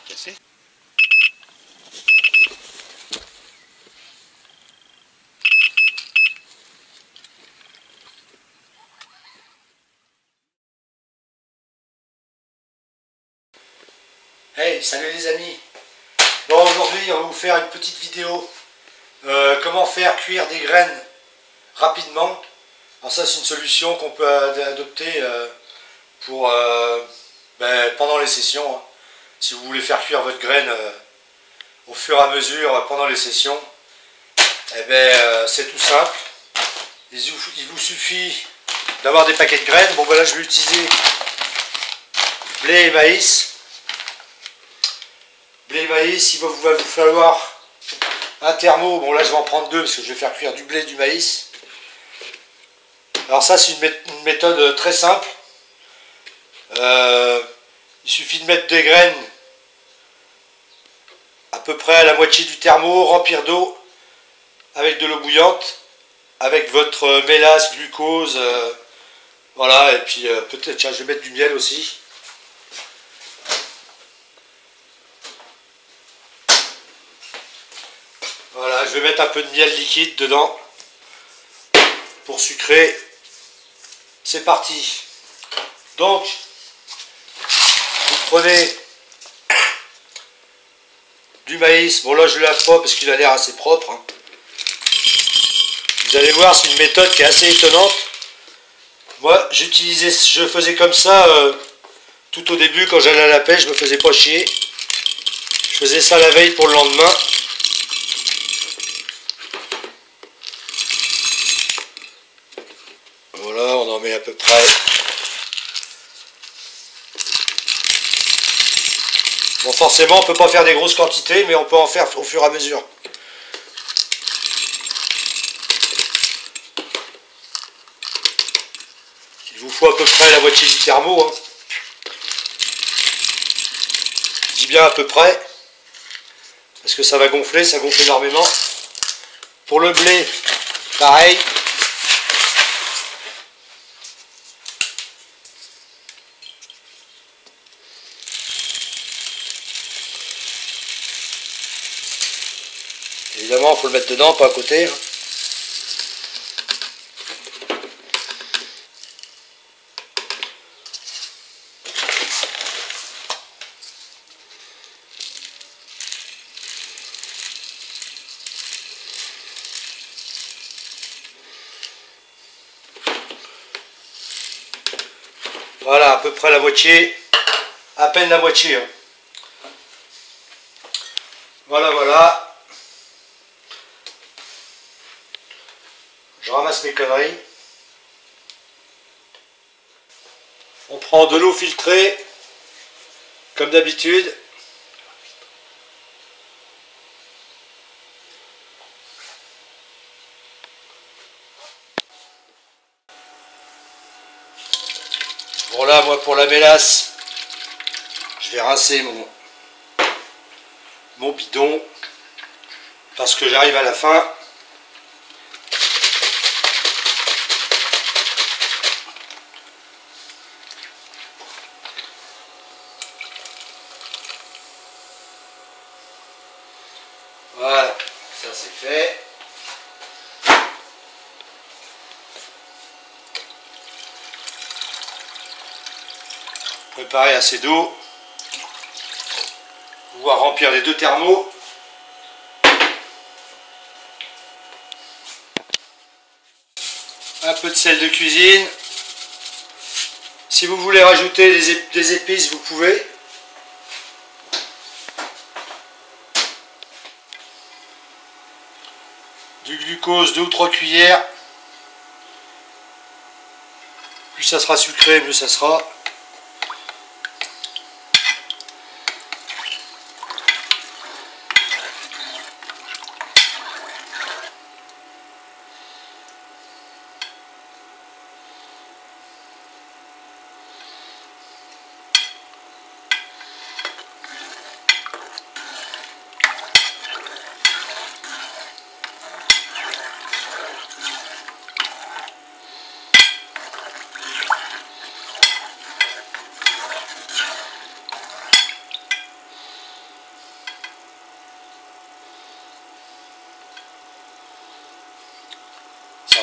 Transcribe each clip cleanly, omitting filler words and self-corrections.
Cassé. Hey, salut les amis. Bon, aujourd'hui on va vous faire une petite vidéo comment faire cuire des graines rapidement. Alors ça c'est une solution qu'on peut adopter pour pendant les sessions, hein. Si vous voulez faire cuire votre graine au fur et à mesure pendant les sessions, c'est tout simple. Il vous suffit d'avoir des paquets de graines. Bon voilà, je vais utiliser blé et maïs. Blé et maïs, il va vous falloir un thermo. Bon là je vais en prendre deux parce que je vais faire cuire du blé et du maïs. Alors ça c'est une méthode très simple. Il suffit de mettre des graines à peu près à la moitié du thermo, remplir d'eau avec de l'eau bouillante, avec votre mélasse, glucose, voilà, et puis peut-être, tiens, je vais mettre du miel aussi. Voilà, je vais mettre un peu de miel liquide dedans pour sucrer. C'est parti. Donc, vous prenez du maïs. Bon là je ne le lave pas parce qu'il a l'air assez propre, hein. Vous allez voir, c'est une méthode qui est assez étonnante. Moi je faisais comme ça tout au début quand j'allais à la pêche, je me faisais pas chier. Je faisais ça la veille pour le lendemain. Voilà, on en met à peu près. Bon, forcément, on ne peut pas faire des grosses quantités, mais on peut en faire au fur et à mesure. Il vous faut à peu près la moitié du thermo, hein. Je dis bien à peu près, parce que ça va gonfler, ça gonfle énormément. Pour le blé, pareil. Évidemment, il faut le mettre dedans, pas à côté, hein. Voilà, à peu près la moitié, à peine la moitié, hein. Voilà, voilà. Je ramasse mes conneries. On prend de l'eau filtrée, comme d'habitude. Bon là, moi pour la mélasse, je vais rincer mon bidon, parce que j'arrive à la fin. Voilà, ça c'est fait. Préparer assez d'eau. Pouvoir remplir les deux thermos. Un peu de sel de cuisine. Si vous voulez rajouter des épices, vous pouvez. Du glucose, 2 ou 3 cuillères. Plus ça sera sucré, mieux ça sera.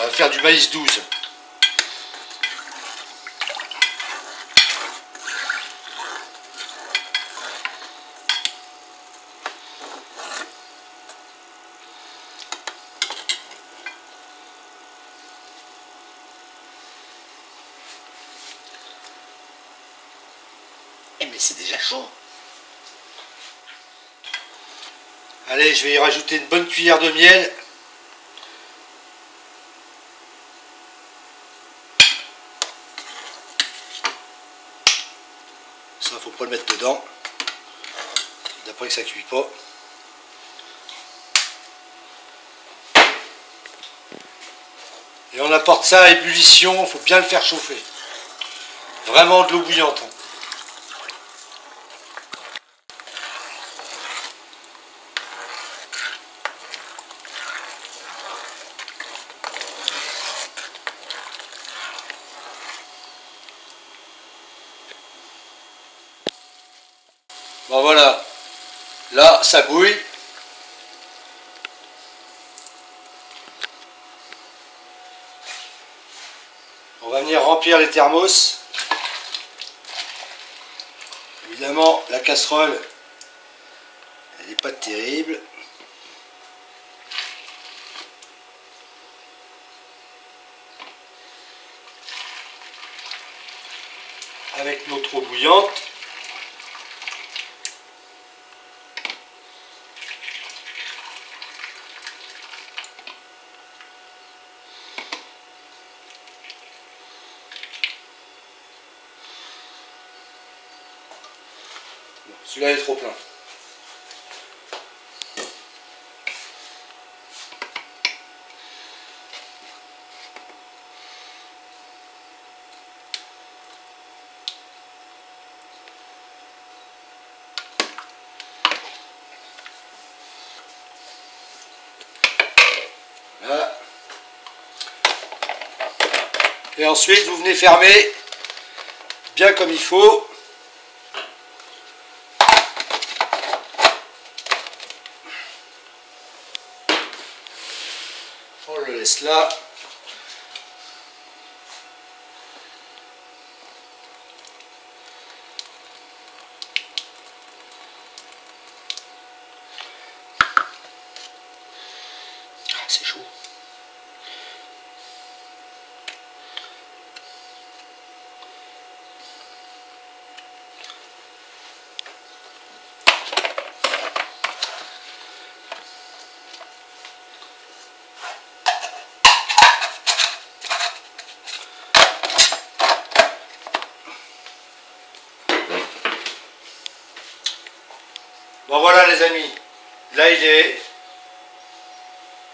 va faire du maïs 12. Mais c'est déjà chaud. Allez, je vais y rajouter une bonne cuillère de miel. Ça, faut pas le mettre dedans. D'après que ça cuit pas. Et on apporte ça à ébullition, il faut bien le faire chauffer. Vraiment de l'eau bouillante. Bon voilà, là ça bouille. On va venir remplir les thermos. Évidemment la casserole, elle n'est pas terrible. Avec notre eau bouillante. Celui-là est trop plein. Voilà. Et ensuite, vous venez fermer bien comme il faut. On le laisse là. Ah, c'est chaud. Bon voilà les amis, là il est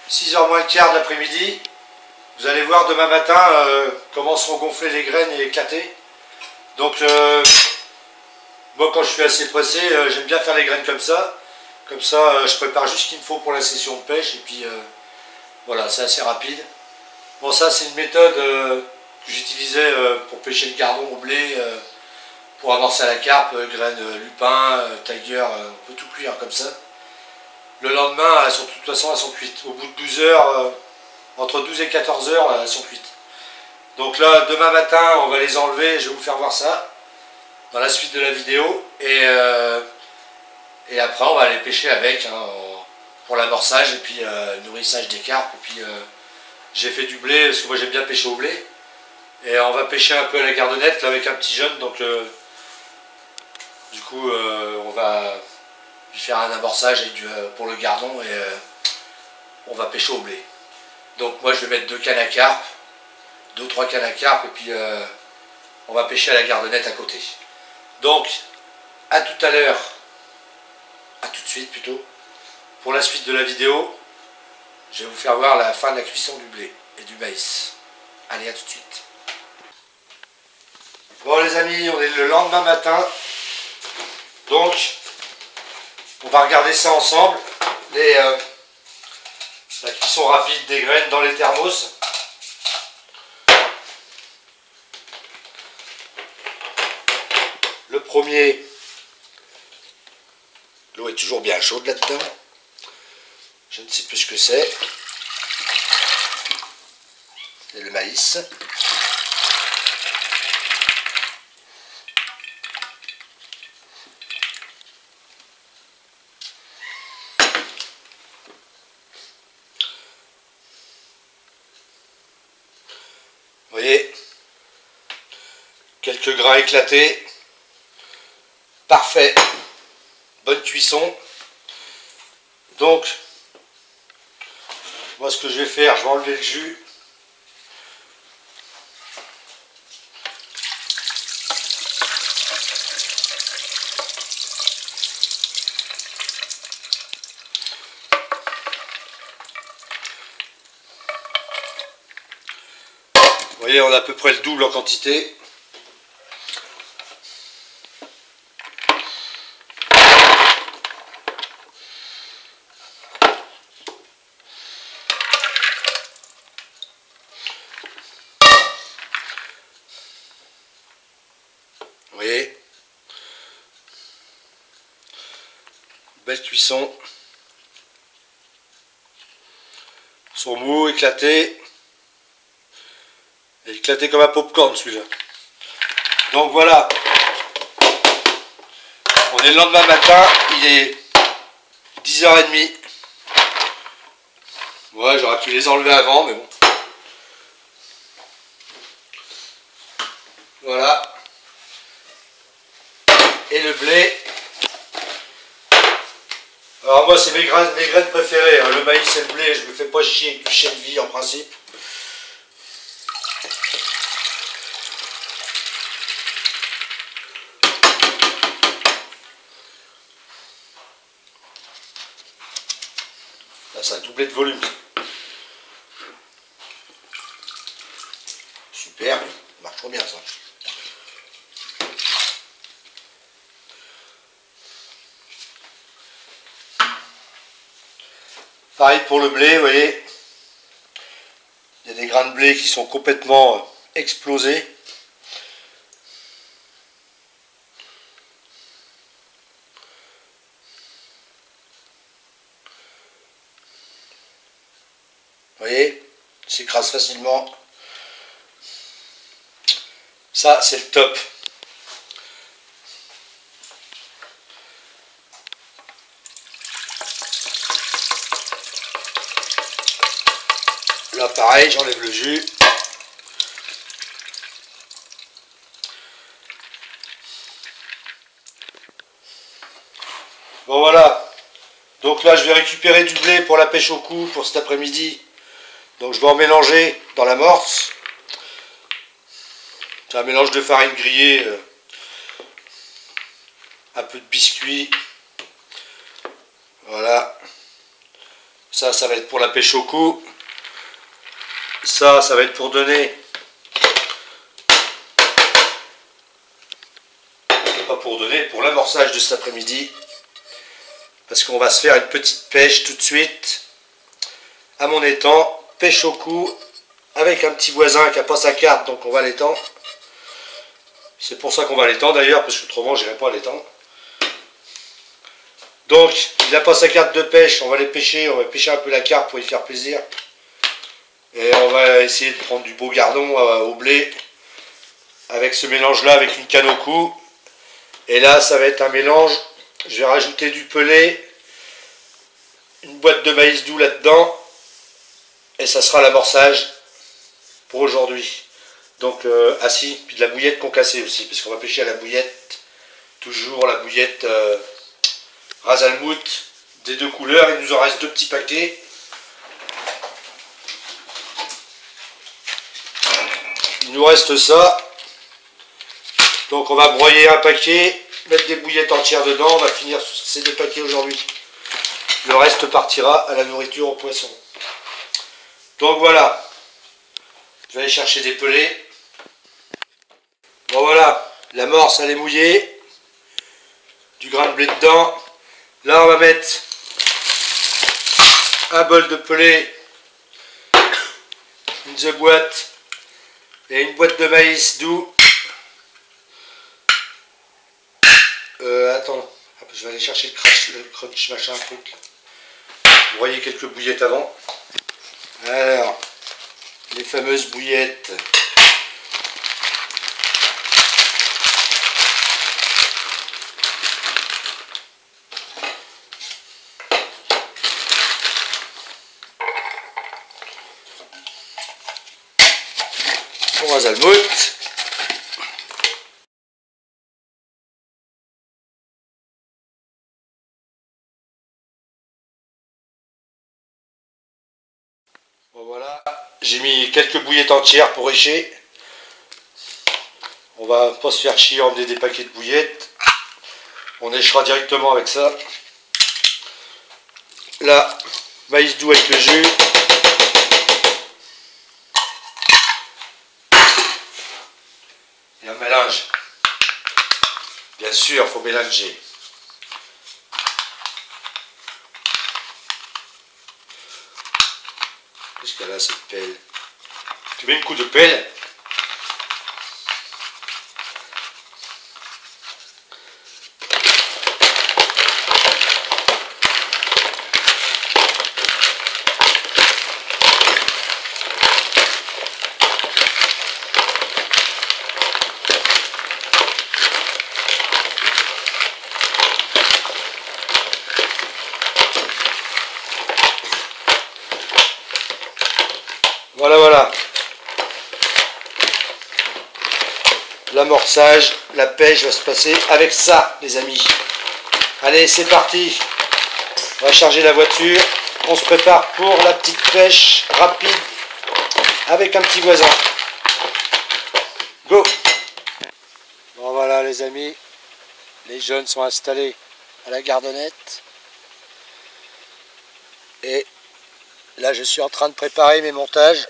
6h moins le quart de l'après-midi. Vous allez voir demain matin comment seront gonflées les graines et éclatées. Donc moi quand je suis assez pressé, j'aime bien faire les graines comme ça. Comme ça je prépare juste ce qu'il me faut pour la session de pêche et puis voilà, c'est assez rapide. Bon ça c'est une méthode que j'utilisais pour pêcher le gardon au blé. Pour amorcer à la carpe, graines lupin, tiger, on peut tout cuire comme ça. Le lendemain, de toute façon, elles sont cuites. Au bout de 12 heures, entre 12 et 14 heures, elles sont cuites. Donc là, demain matin, on va les enlever, je vais vous faire voir ça dans la suite de la vidéo. Et après, on va les pêcher avec, hein, pour l'amorçage et puis le nourrissage des carpes. Et puis j'ai fait du blé, parce que moi j'aime bien pêcher au blé. Et on va pêcher un peu à la gardonnette, là, avec un petit jeune, donc... du coup, on va lui faire un amorçage pour le gardon et on va pêcher au blé. Donc moi je vais mettre 2 cannes à carpe, 2 ou 3 cannes à carpe et puis on va pêcher à la gardonnette à côté. Donc à tout à l'heure, à tout de suite plutôt, pour la suite de la vidéo, je vais vous faire voir la fin de la cuisson du blé et du maïs. Allez, à tout de suite. Bon les amis, on est le lendemain matin. Donc, on va regarder ça ensemble, la cuisson rapide des graines dans les thermos. Le premier, l'eau est toujours bien chaude là-dedans. Je ne sais plus ce que c'est. maïs. Vous voyez, quelques grains éclatés. Parfait. Bonne cuisson. Donc, moi ce que je vais faire, je vais enlever le jus. Vous voyez, on a à peu près le double en quantité. Vous voyez, belle cuisson. Ils sont mous, éclatés. Éclaté comme un popcorn celui-là. Donc voilà. On est le lendemain matin, il est 10h30. Ouais, j'aurais pu les enlever avant, mais bon. Voilà. Et le blé. Alors moi c'est mes graines préférées, hein. Le maïs et le blé, je me fais pas chier avec du chèvre de vie en principe. Là ça a doublé de volume. Super, ça marche trop bien ça. Pareil pour le blé, vous voyez, il y a des grains de blé qui sont complètement explosés. Vous voyez, il s'écrase facilement. Ça, c'est le top. Là, pareil, j'enlève le jus. Bon, voilà. Donc là, je vais récupérer du blé pour la pêche au cou pour cet après-midi. Donc, je vais en mélanger dans l'amorce. C'est un mélange de farine grillée, un peu de biscuit. Voilà. Ça va être pour la pêche au cou. Ça va être pour donner... Pas pour donner, pour l'amorçage de cet après-midi. Parce qu'on va se faire une petite pêche tout de suite. À mon étang, pêche au cou. Avec un petit voisin qui n'a pas sa carte, donc on va à l'étang. C'est pour ça qu'on va à l'étang d'ailleurs, parce que autrement je n'irai pas à l'étang. Donc, il n'a pas sa carte de pêche, on va les pêcher, on va pêcher un peu la carpe pour lui faire plaisir. Et on va essayer de prendre du beau gardon au blé. Avec ce mélange-là, avec une canne au cou. Et là, ça va être un mélange. Je vais rajouter du pelé, une boîte de maïs doux là-dedans. Et ça sera l'amorçage pour aujourd'hui. Donc, puis de la bouillette concassée aussi, parce qu'on va pêcher à la bouillette. Toujours la bouillette Razalmout des deux couleurs. Il nous en reste 2 petits paquets. Il nous reste ça. Donc on va broyer un paquet, mettre des bouillettes entières dedans. On va finir ces 2 paquets aujourd'hui. Le reste partira à la nourriture aux poissons. Donc voilà. Je vais aller chercher des pelés. Bon voilà, l'amorce elle est mouillée. Du grain de blé dedans. Là on va mettre un bol de pelé, une boîte et une boîte de maïs doux. Attends, je vais aller chercher le crunch machin truc. Broyer quelques bouillettes avant. Alors, les fameuses bouillettes. Pour Zalmout. Bon, voilà, j'ai mis quelques bouillettes entières pour écher. On va pas se faire chier à emmener des paquets de bouillettes. On échera directement avec ça. Là, maïs doux avec le jus. Et un mélange. Bien sûr, il faut mélanger. Qu'est-ce qu'elle a cette pelle? Tu mets un coup de pelle. Voilà, voilà. L'amorçage, la pêche va se passer avec ça, les amis. Allez, c'est parti. On va charger la voiture. On se prépare pour la petite pêche rapide avec un petit voisin. Go! Bon, voilà, les amis. Les jeunes sont installés à la gardonnette. Et là, je suis en train de préparer mes montages.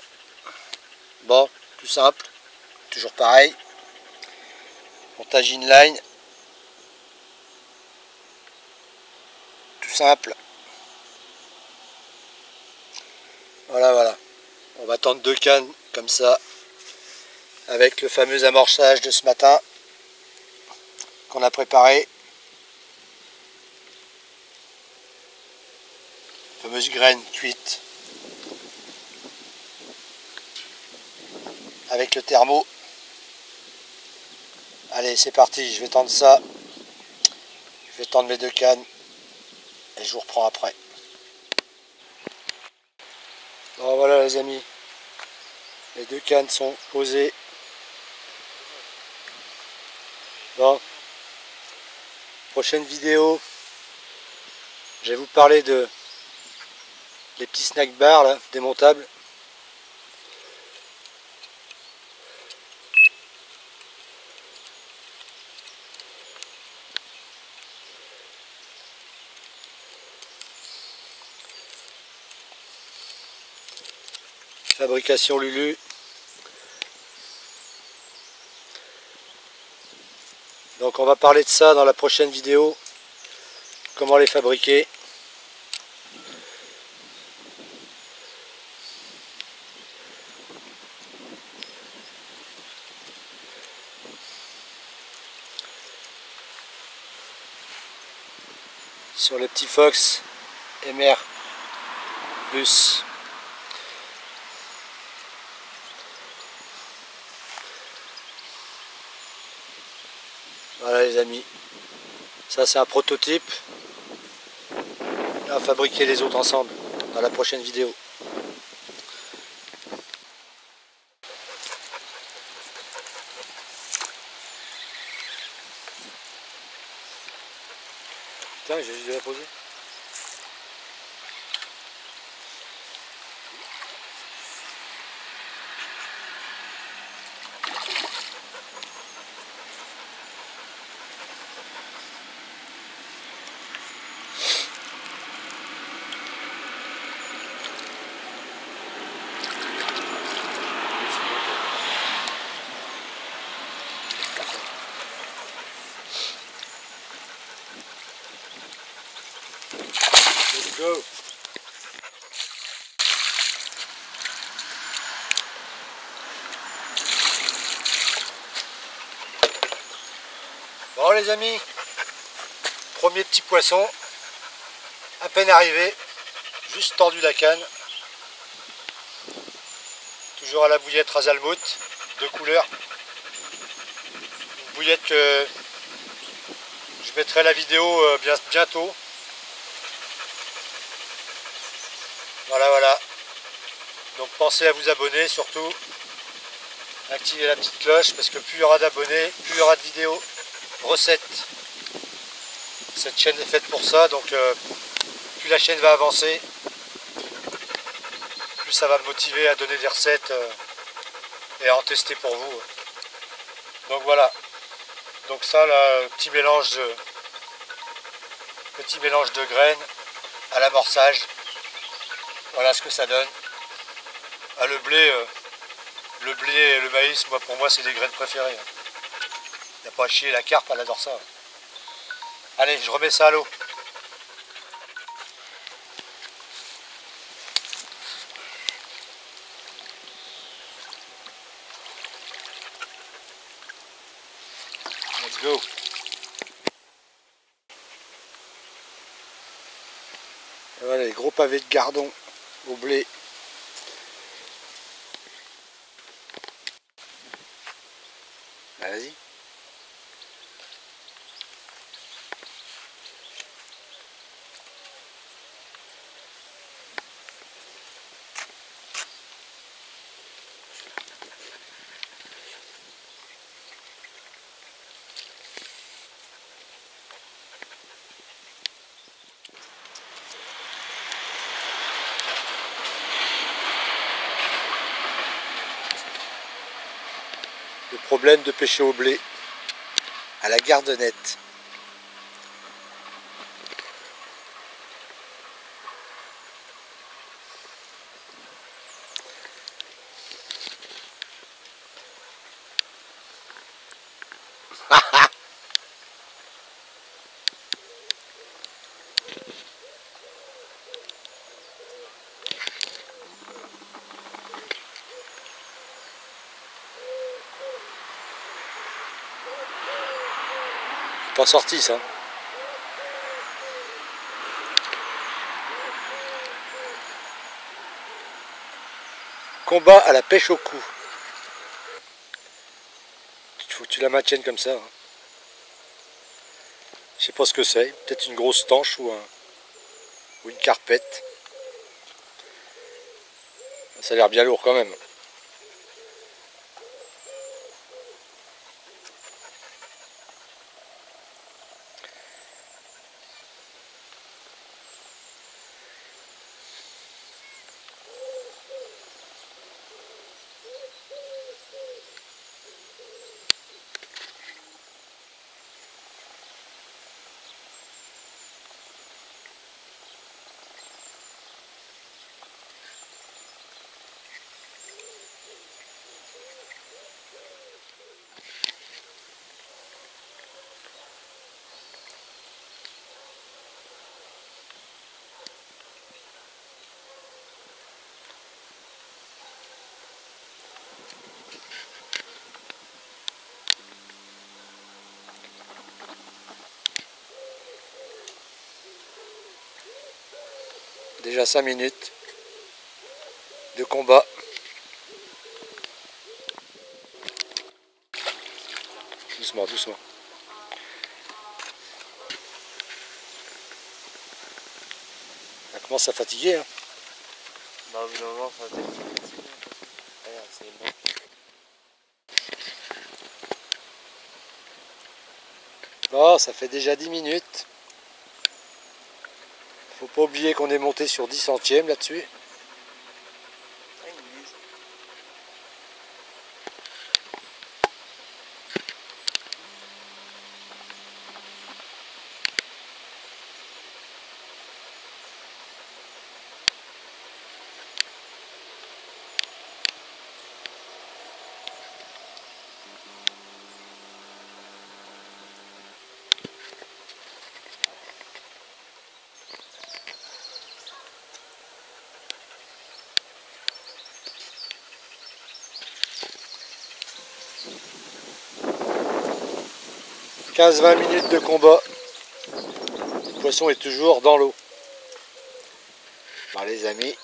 Bon, tout simple, toujours pareil. Montage inline. Tout simple. Voilà, voilà. On va tendre 2 cannes comme ça, avec le fameux amorçage de ce matin qu'on a préparé. Fameuse graine cuite. Avec le thermo. Allez, c'est parti, je vais tendre ça. Je vais tendre mes 2 cannes et je vous reprends après. Bon, voilà les amis, les 2 cannes sont posées. Bon, prochaine vidéo, je vais vous parler de les petits snack bars là, démontables. Fabrication Lulu. Donc on va parler de ça dans la prochaine vidéo. Comment les fabriquer. Sur le petit Fox MR Plus. Voilà les amis, ça c'est un prototype. On va fabriquer les autres ensemble dans la prochaine vidéo. Putain, j'ai juste de la poser. Let's go. Bon les amis, premier petit poisson, à peine arrivé, juste tendu la canne, toujours à la bouillette Razalmout, de couleur. Une bouillette que je mettrai la vidéo bientôt. Voilà. Donc pensez à vous abonner surtout. Activez la petite cloche parce que plus il y aura d'abonnés, plus il y aura de vidéos recettes. Cette chaîne est faite pour ça, donc plus la chaîne va avancer, plus ça va me motiver à donner des recettes et à en tester pour vous. Donc voilà. Donc ça là, petit mélange de graines à l'amorçage. Voilà ce que ça donne. Ah, le blé et le maïs, pour moi c'est des graines préférées. Il n'y a pas à chier, la carpe elle adore ça. Allez, je remets ça à l'eau. Let's go. Et voilà les gros pavés de gardon au blé. Vas-y. Le problème de pêcher au blé à la gardonnette. Pas sorti ça. Combat à la pêche au cou. Il faut que tu la maintiennes comme ça. Je sais pas ce que c'est. Peut-être une grosse tanche ou une carpette. Ça a l'air bien lourd quand même. Déjà 5 minutes de combat. Doucement, doucement. Ça commence à fatiguer. Hein. Bah, au bout d'un moment, ça va être fatigué. Regarde, c'est bon. Bon, ça fait déjà 10 minutes. Faut pas oublier qu'on est monté sur 10 centièmes là-dessus. « 15-20 minutes de combat. Le poisson est toujours dans l'eau. » Bon les amis.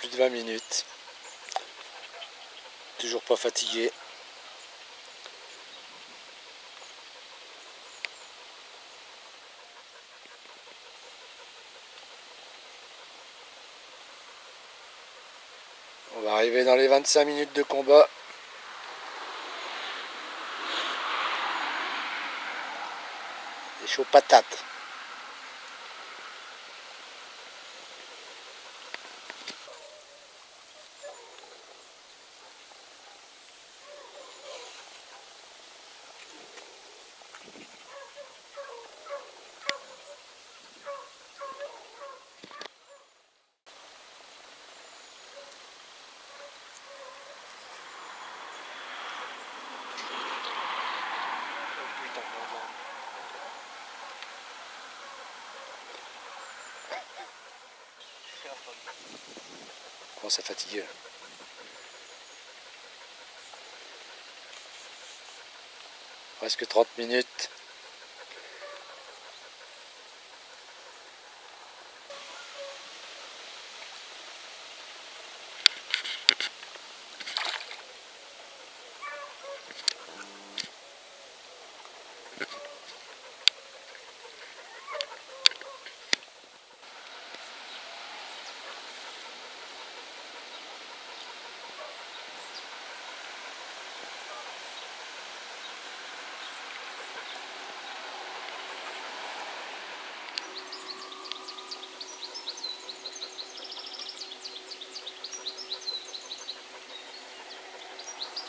plus de 20 minutes. Toujours pas fatigué. On va arriver dans les 25 minutes de combat. C'est chaud patate. On commence à fatiguer là. Presque 30 minutes.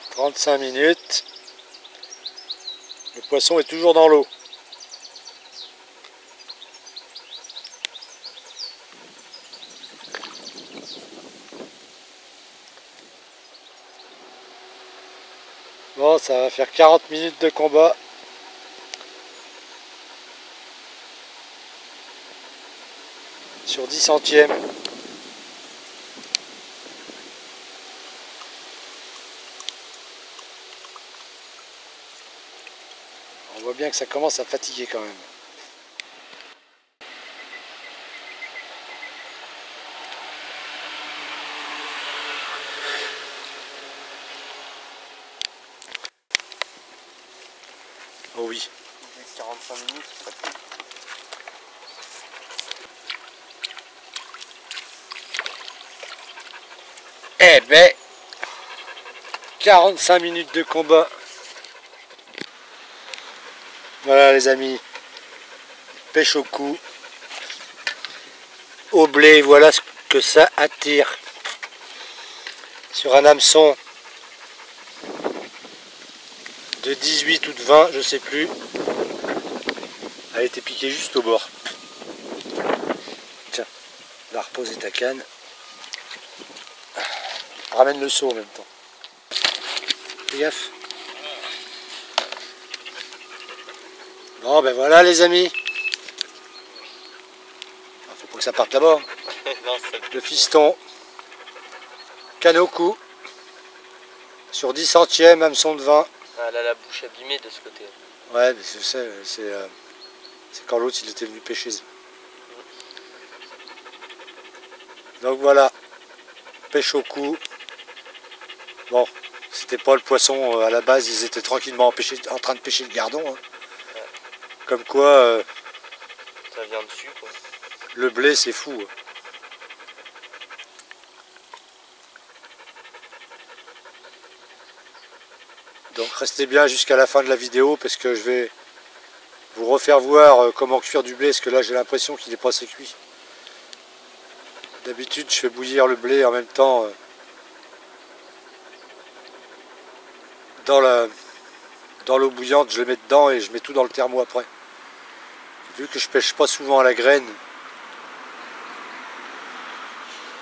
« 35 minutes. Le poisson est toujours dans l'eau. Bon, ça va faire 40 minutes de combat. Sur 10 centièmes. On voit bien que ça commence à fatiguer quand même. Oh oui. 45 minutes, ça fait. Eh ben, 45 minutes de combat. Voilà les amis, pêche au cou, au blé, voilà ce que ça attire. Sur un hameçon de 18 ou de 20, je sais plus. Elle était piquée juste au bord. Tiens, va reposer ta canne. Ramène le seau en même temps. Fais gaffe. Bon ben voilà les amis. Faut pas que ça parte là-bas. Le fiston. Canne au cou. Sur 10 centièmes, hameçon de 20. Ah, elle a la bouche abîmée de ce côté. Ouais, mais je sais, c'est quand l'autre il était venu pêcher. Donc voilà, pêche au cou. Bon, c'était pas le poisson à la base, ils étaient tranquillement en train de pêcher le gardon. Hein. Ouais. Comme quoi, ça vient dessus quoi. Le blé c'est fou. Donc restez bien jusqu'à la fin de la vidéo parce que je vais vous refaire voir comment cuire du blé, parce que là j'ai l'impression qu'il n'est pas assez cuit. D'habitude je fais bouillir le blé en même temps dans l'eau bouillante, je le mets dedans et je mets tout dans le thermo après. Vu que je pêche pas souvent à la graine,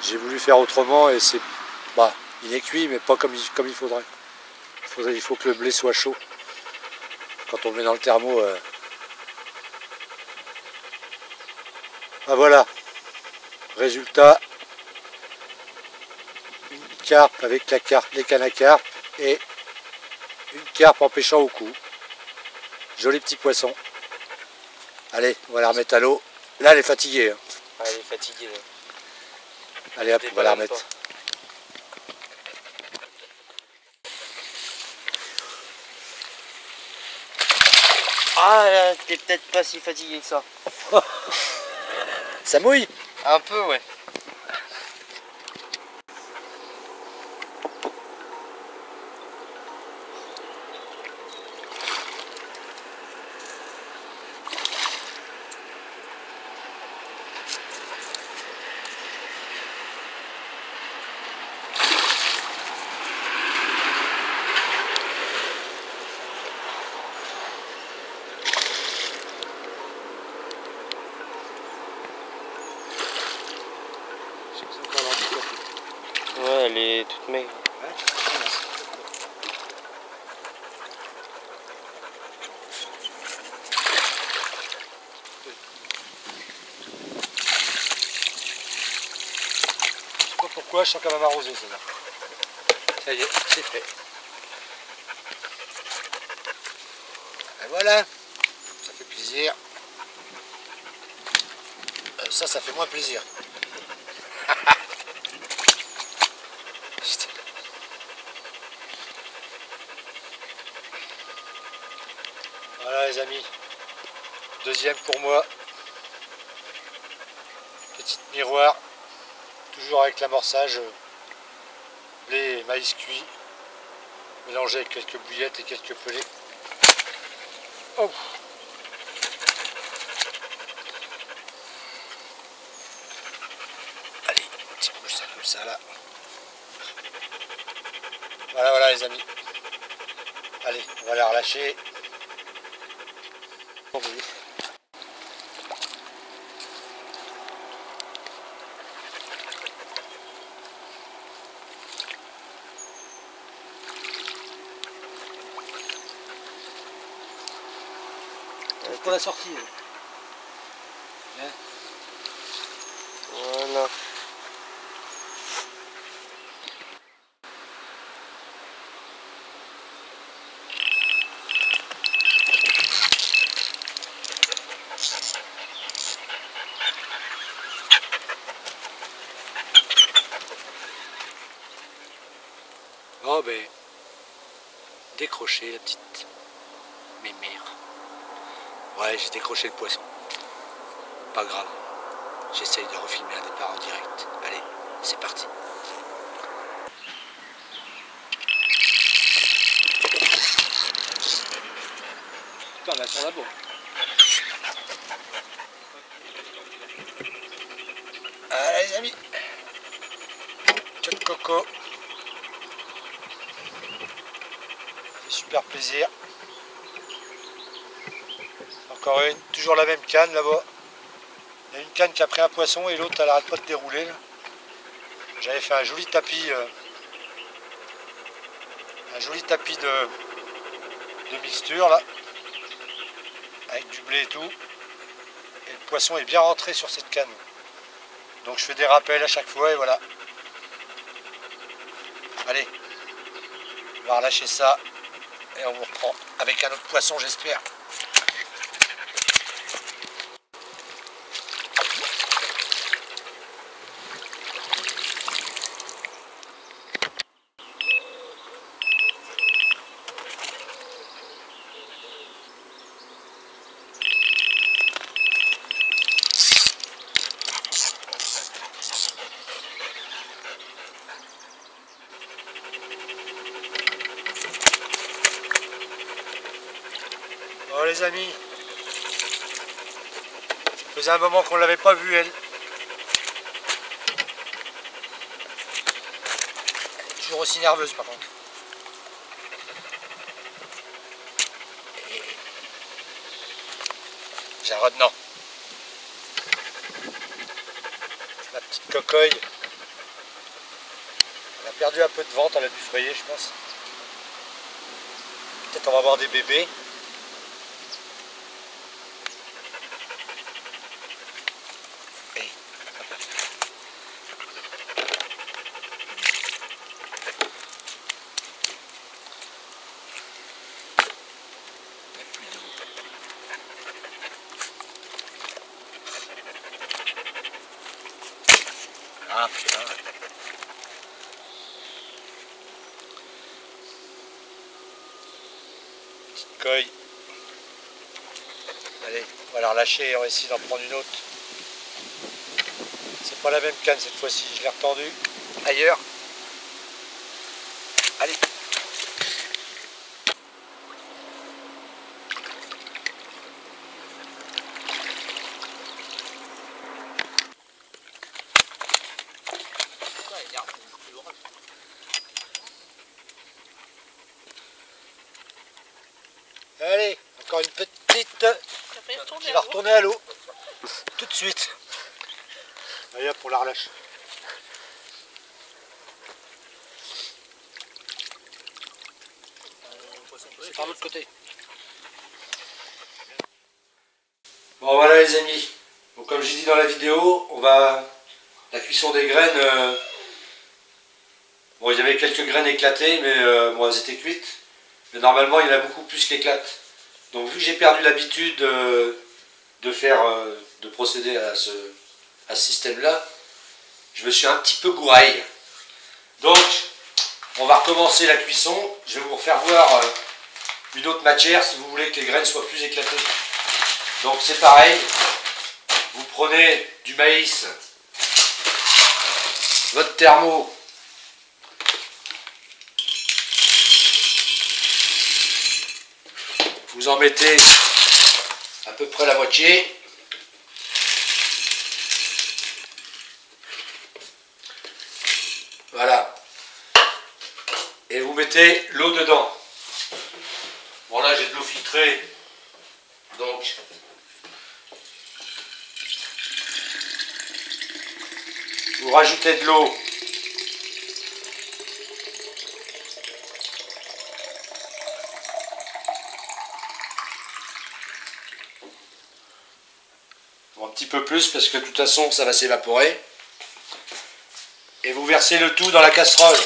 j'ai voulu faire autrement et c'est... Bah, il est cuit mais pas comme il faudrait. Il faut que le blé soit chaud. Quand on le met dans le thermo... Ah voilà. Résultat, une carpe avec les cannes à carpe et une carpe en pêchant au cou. Joli petit poisson. Allez, on va la remettre à l'eau. Là, elle est fatiguée. Hein. Ah, elle est fatiguée. Là. Allez hop, on va la remettre. Ah là, t'es peut-être pas si fatigué que ça. Ça mouille? Un peu, ouais. Ouais, elle est toute maigre. Je sais pas pourquoi, je sens qu'elle va m'arroser celle-là. Ça y est, c'est fait. Et voilà, ça fait plaisir. Ça fait moins plaisir. Voilà les amis, deuxième pour moi. Petite miroir, toujours avec l'amorçage, blé et maïs cuit, mélangé avec quelques bouillettes et quelques pelés. Oh. Allez, petit coup ça comme ça là. Voilà, voilà les amis. Allez, on va la relâcher. Pour la sortie. Bien. Voilà. Oh ben, décroché la petite mémère. Ouais, j'ai décroché le poisson. Pas grave. J'essaye de refilmer un départ en direct. Allez, c'est parti. Putain, on attend là-bas. Allez les amis. Queue de coco. C'est super plaisir. Encore une, toujours la même canne là-bas. Il y a une canne qui a pris un poisson et l'autre elle arrête pas de dérouler. J'avais fait un joli tapis de mixture là, avec du blé et tout. Et le poisson est bien rentré sur cette canne. Donc je fais des rappels à chaque fois et voilà. Allez, on va relâcher ça et on vous reprend avec un autre poisson j'espère. Bon les amis, ça faisait un moment qu'on ne l'avait pas vue elle. Elle est toujours aussi nerveuse par contre. J'ai un retenant. Ma petite cocoille. Elle a perdu un peu de ventre, elle a dû frayer je pense. Peut-être on va avoir des bébés. Ah putain. Petite coille. Allez, on va la relâcher et on va essayer d'en prendre une autre. C'est pas la même canne cette fois-ci, je l'ai retendue ailleurs. Allez. Allez, encore une petite qui va retourner à l'eau tout de suite. Allez hop, on la relâche. C'est par l'autre côté. Bon voilà les amis, donc comme j'ai dit dans la vidéo, la cuisson des graines, bon il y avait quelques graines éclatées, mais bon elles étaient cuites, mais normalement il y en a beaucoup plus qui éclatent. Donc vu que j'ai perdu l'habitude de procéder à ce système là, je me suis un petit peu gouraille. Donc on va recommencer la cuisson, je vais vous refaire voir une autre matière si vous voulez que les graines soient plus éclatées. Donc c'est pareil, vous prenez du maïs, votre thermo, vous en mettez à peu près la moitié. Voilà. Et vous mettez l'eau dedans. Bon là j'ai de l'eau filtrée, donc vous rajoutez de l'eau. Un petit peu plus parce que de toute façon ça va s'évaporer. Et vous versez le tout dans la casserole.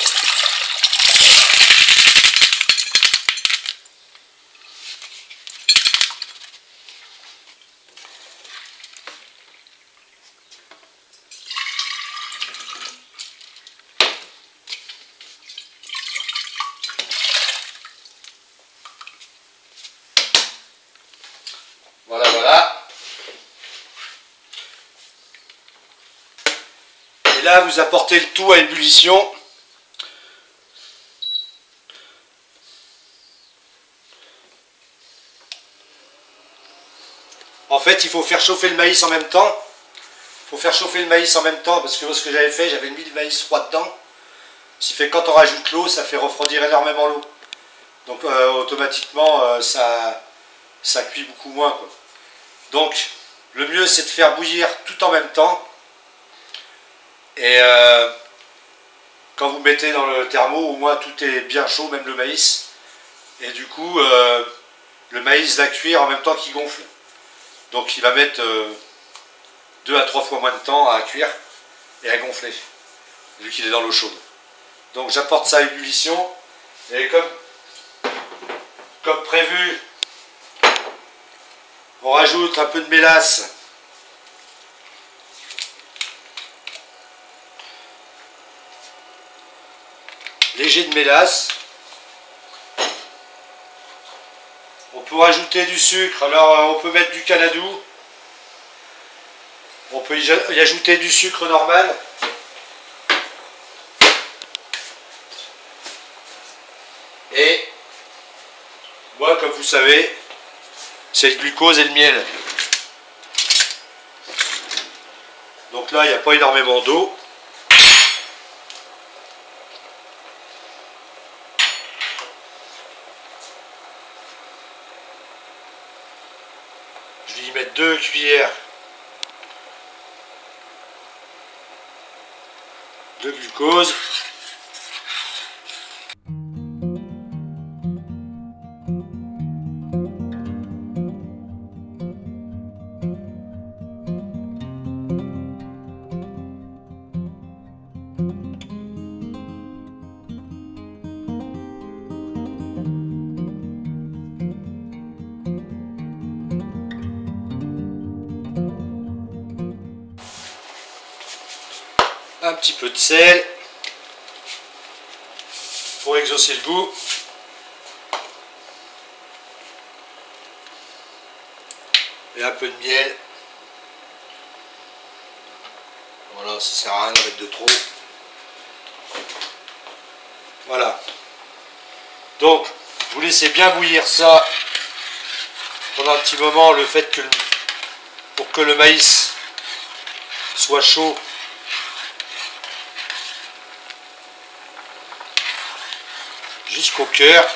Voilà, voilà. Et là, vous apportez le tout à ébullition. En fait, il faut faire chauffer le maïs en même temps. Il faut faire chauffer le maïs en même temps parce que ce que j'avais fait, j'avais mis le maïs froid dedans. Ce qui fait que quand on rajoute l'eau, ça fait refroidir énormément l'eau. Donc automatiquement, ça cuit beaucoup moins, quoi. Donc, le mieux, c'est de faire bouillir tout en même temps. Et quand vous mettez dans le thermo, au moins tout est bien chaud, même le maïs. Et du coup, le maïs va cuire en même temps qu'il gonfle. Donc, il va mettre 2 à 3 fois moins de temps à cuire et à gonfler, vu qu'il est dans l'eau chaude. Donc, j'apporte ça à ébullition. Et comme prévu, on rajoute un peu de mélasse. Léger de mélasse. On peut rajouter du sucre. Alors on peut mettre du canadou. On peut y ajouter du sucre normal. Et moi, comme vous savez, c'est le glucose et le miel. Donc là, il n'y a pas énormément d'eau. Je vais y mettre 2 cuillères de glucose. Un petit peu de sel pour exaucer le goût. Et un peu de miel. Voilà, ça sert à rien d'en mettre de trop. Voilà. Donc, vous laissez bien bouillir ça pendant un petit moment, le fait que pour que le maïs soit chaud. Jusqu'au cœur.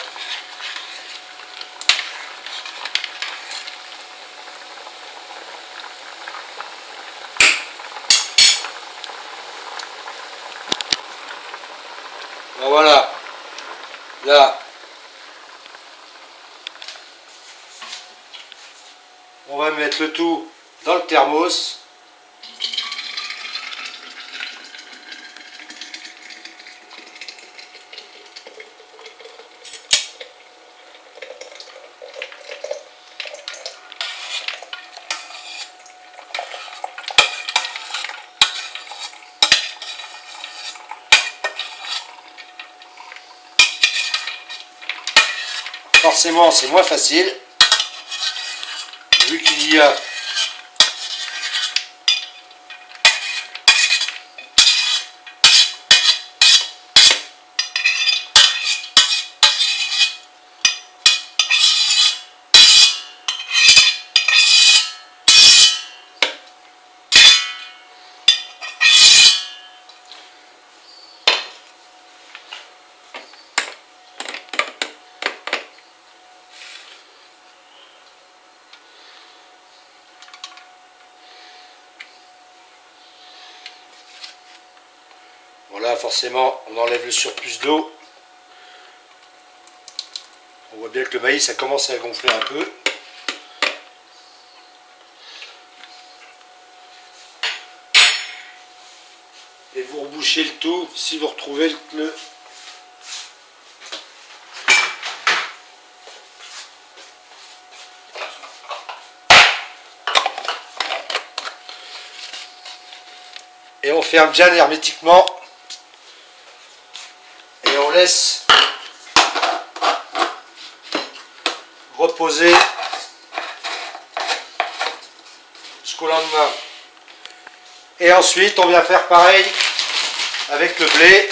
Ben voilà. Là. On va mettre le tout dans le thermos. Forcément, c'est moins facile, vu qu'il y a voilà, forcément, on enlève le surplus d'eau. On voit bien que le maïs, ça commence à gonfler un peu. Et vous rebouchez le tout si vous retrouvez le... Et on ferme bien hermétiquement. Et on laisse reposer jusqu'au lendemain. Et ensuite, on vient faire pareil avec le blé.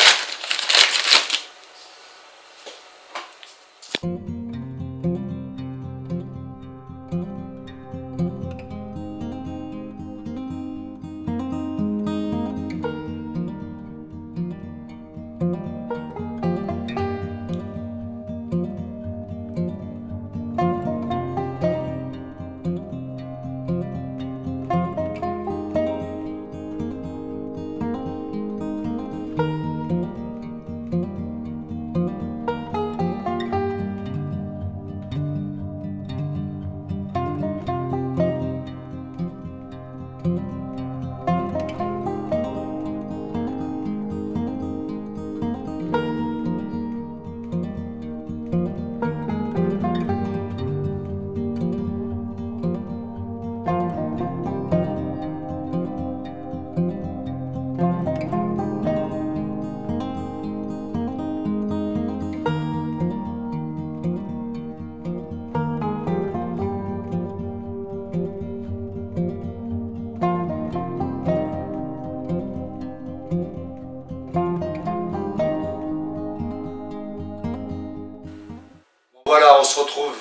Voilà, on se retrouve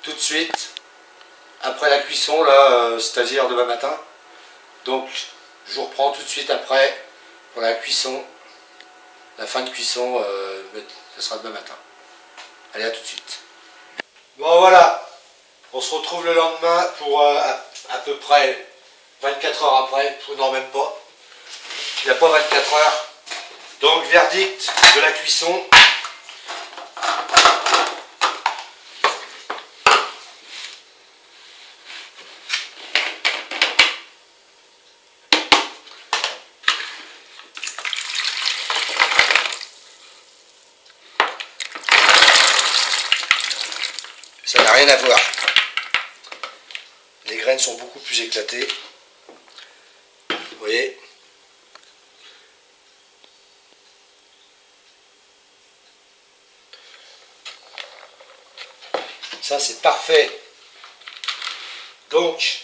tout de suite après la cuisson, là, c'est-à-dire demain matin. Donc, je vous reprends tout de suite après pour la cuisson. La fin de cuisson, ce sera demain matin. Allez, à tout de suite. Bon, voilà, on se retrouve le lendemain pour à peu près 24 heures après, non même pas. Il n'y a pas 24 heures. Donc, verdict de la cuisson. Ça n'a rien à voir. Les graines sont beaucoup plus éclatées. Vous voyez? Ça, c'est parfait Donc,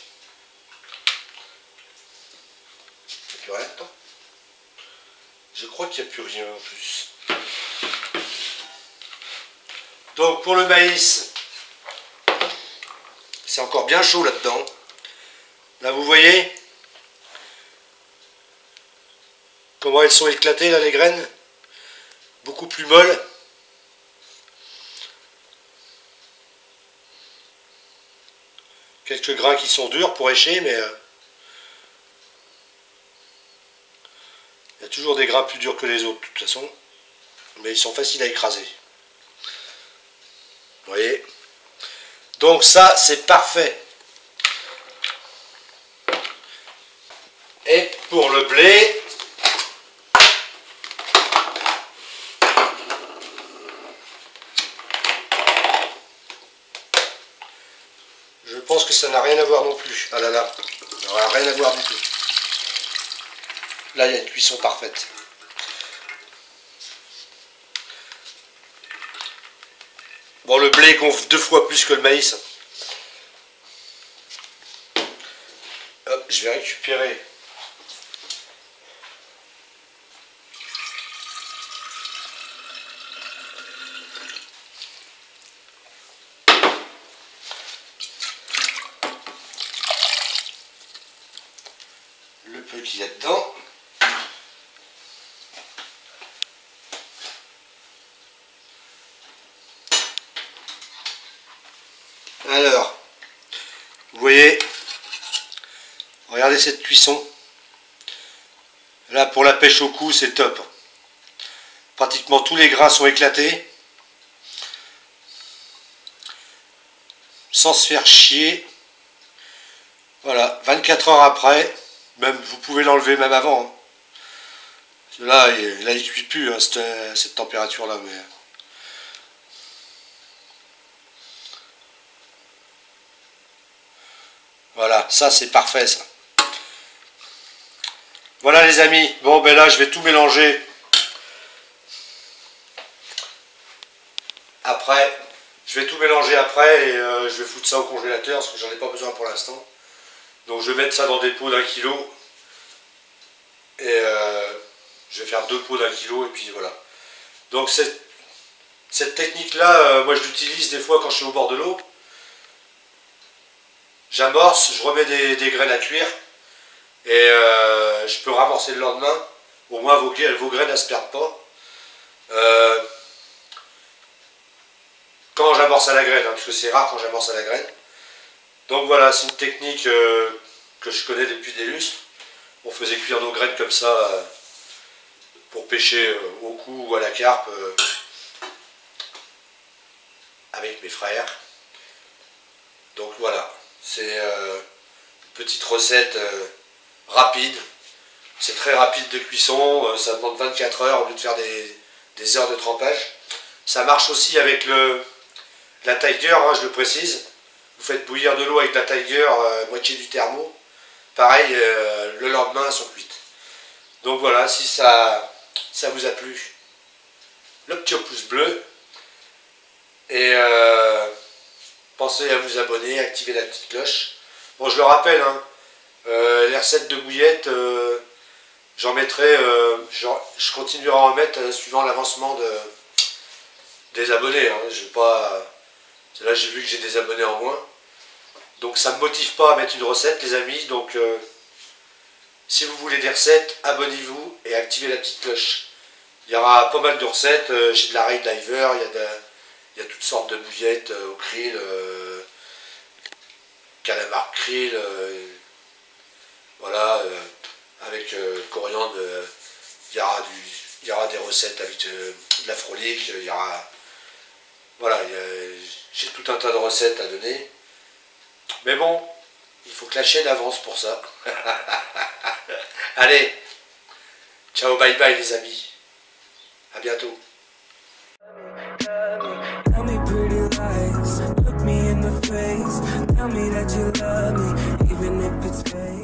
il n'y a plus rien dedans. Je crois qu'il n'y a plus rien en plus. Donc pour le maïs, c'est encore bien chaud là-dedans. Là vous voyez comment elles sont éclatées là, les graines. Beaucoup plus molles. Quelques grains qui sont durs pour écher, mais il y a toujours des grains plus durs que les autres de toute façon. Mais ils sont faciles à écraser. Vous voyez? Donc ça, c'est parfait. Et pour le blé, je pense que ça n'a rien à voir non plus. Ah là là, ça n'a rien à voir du tout. Là, il y a une cuisson parfaite. Bon, le blé gonfle 2 fois plus que le maïs. Hop, je vais récupérer le peu qu'il y a dedans. Alors, vous voyez, regardez cette cuisson. Là, pour la pêche au cou, c'est top. Pratiquement tous les grains sont éclatés. Sans se faire chier. Voilà, 24 heures après, même vous pouvez l'enlever même avant. Hein. Là, il ne cuit plus, hein, cette température-là. Mais... Voilà, ça c'est parfait ça. Voilà les amis, bon ben là je vais tout mélanger. Après, je vais tout mélanger après et je vais foutre ça au congélateur parce que j'en ai pas besoin pour l'instant. Donc je vais mettre ça dans des pots d'1 kilo. Et je vais faire 2 pots d'1 kilo et puis voilà. Donc cette technique là, moi je l'utilise des fois quand je suis au bord de l'eau. J'amorce, je remets des graines à cuire et je peux ramorcer le lendemain. Au moins vos graines ne se perdent pas. Quand j'amorce à la graine, hein, parce que c'est rare quand j'amorce à la graine. Donc voilà, c'est une technique que je connais depuis des lustres. On faisait cuire nos graines comme ça pour pêcher au cou ou à la carpe avec mes frères. Donc voilà. C'est une petite recette rapide. C'est très rapide de cuisson. Ça demande 24 heures au lieu de faire des heures de trempage. Ça marche aussi avec la Tiger, hein, je le précise. Vous faites bouillir de l'eau avec la Tiger, moitié du thermo. Pareil, le lendemain, elles sont cuites. Donc voilà, si ça vous a plu, le petit pouce bleu. Et... pensez à vous abonner, activer la petite cloche. Bon, je le rappelle, hein, les recettes de bouillettes, j'en mettrai, je continuerai à en mettre suivant l'avancement des abonnés. Hein. Je vais pas, là, j'ai vu que j'ai des abonnés en moins. Donc ça ne me motive pas à mettre une recette, les amis. Donc si vous voulez des recettes, abonnez-vous et activez la petite cloche. Il y aura pas mal de recettes. J'ai de la Raid Diver, il y a toutes sortes de bouillettes au krill, calamar krill, voilà, avec coriandre, il y aura des recettes avec de la frolique, il y aura, voilà, j'ai tout un tas de recettes à donner. Mais bon, il faut que la chaîne avance pour ça. Allez, ciao, bye bye les amis, à bientôt. Tell me pretty lies, look me in the face. Tell me that you love me, even if it's fake.